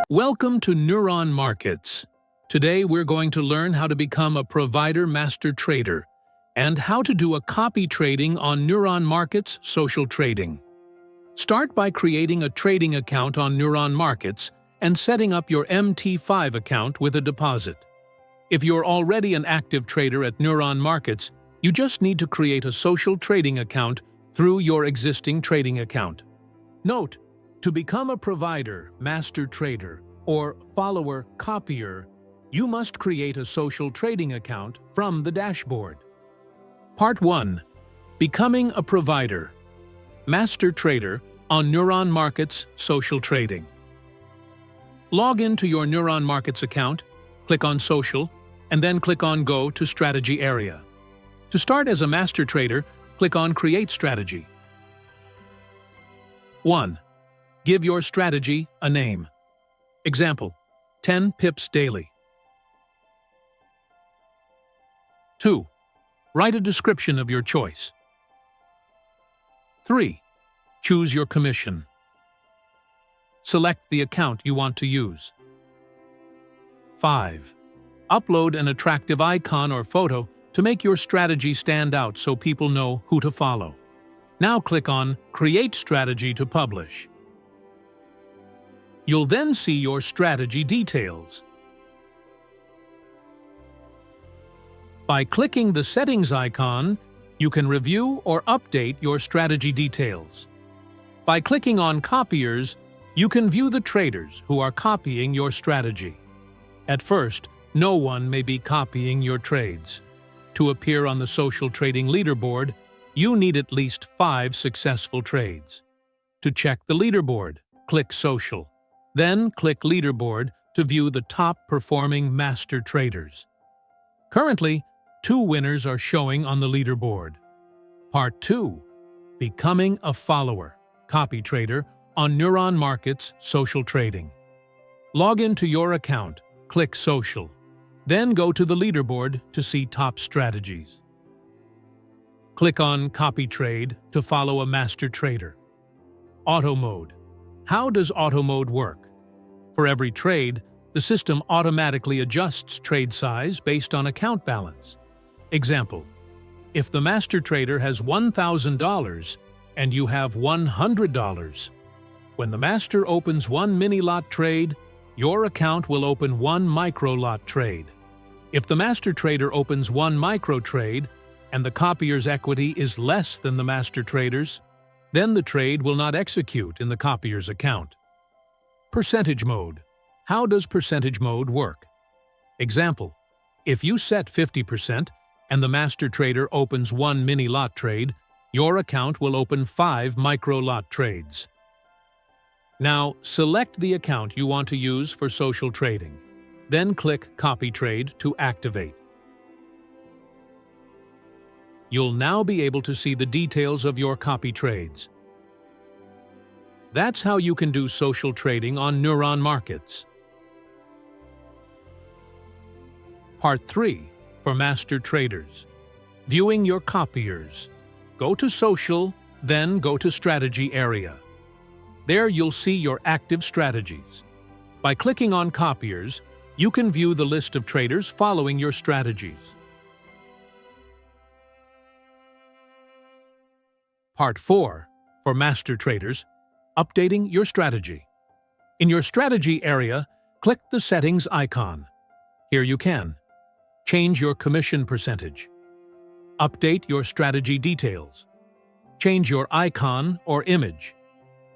Welcome to Neuron Markets. Today we're going to learn how to become a provider master trader and how to do a copy trading on Neuron Markets Social Trading. Start by creating a trading account on Neuron Markets and setting up your MT5 account with a deposit. If you're already an active trader at Neuron Markets, you just need to create a social trading account through your existing trading account. Note: to become a provider, master trader, or follower copier, you must create a social trading account from the dashboard. Part 1. Becoming a provider, master trader on Neuron Markets Social Trading. Log into your Neuron Markets account, click on Social, and then click on Go to Strategy area. To start as a master trader, click on Create Strategy. 1. Give your strategy a name. Example: 10 pips daily. 2. Write a description of your choice. 3. Choose your commission. Select the account you want to use. 5. Upload an attractive icon or photo to make your strategy stand out so people know who to follow. Now click on Create Strategy to publish. You'll then see your strategy details. By clicking the Settings icon, you can review or update your strategy details. By clicking on Copiers, you can view the traders who are copying your strategy. At first, no one may be copying your trades. To appear on the social trading leaderboard, you need at least 5 successful trades. To check the leaderboard, click Social. Then click Leaderboard to view the top-performing master traders. Currently, 2 winners are showing on the leaderboard. Part 2. Becoming a follower, copy trader on Neuron Markets Social Trading. Log into your account, click Social. Then go to the leaderboard to see top strategies. Click on Copy Trade to follow a master trader. Auto Mode. How does Auto Mode work? For every trade, the system automatically adjusts trade size based on account balance. Example: if the master trader has $1,000 and you have $100, when the master opens one mini-lot trade, your account will open one micro-lot trade. If the master trader opens one micro trade and the copier's equity is less than the master trader's, then the trade will not execute in the copier's account. Percentage Mode. How does Percentage Mode work? Example: if you set 50% and the master trader opens one mini-lot trade, your account will open 5 micro-lot trades. Now, select the account you want to use for social trading. Then click Copy Trade to activate. You'll now be able to see the details of your copy trades. That's how you can do social trading on Neuron Markets. Part 3. For master traders. Viewing your copiers. Go to Social, then go to Strategy area. There you'll see your active strategies. By clicking on Copiers, you can view the list of traders following your strategies. Part 4. For master traders. Updating your strategy. In your strategy area, click the Settings icon. Here you can change your commission percentage, update your strategy details, change your icon or image.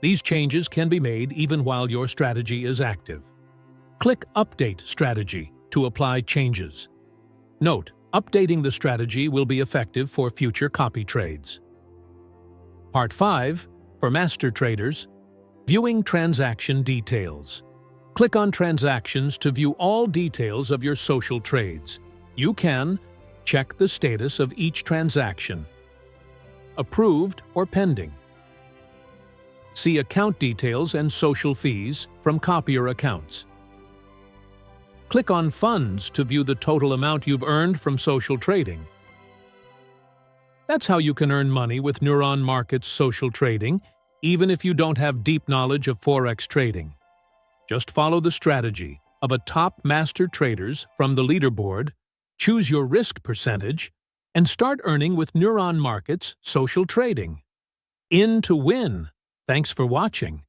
These changes can be made even while your strategy is active. Click Update Strategy to apply changes. Note: updating the strategy will be effective for future copy trades. Part 5. For master traders. Viewing transaction details. Click on Transactions to view all details of your social trades. You can check the status of each transaction, approved or pending. See account details and social fees from copier accounts. Click on Funds to view the total amount you've earned from social trading. That's how you can earn money with Neuron Markets Social Trading, even if you don't have deep knowledge of Forex trading. Just follow the strategy of a top master traders from the leaderboard, choose your risk percentage, and start earning with Neuron Markets Social Trading. In to win. Thanks for watching.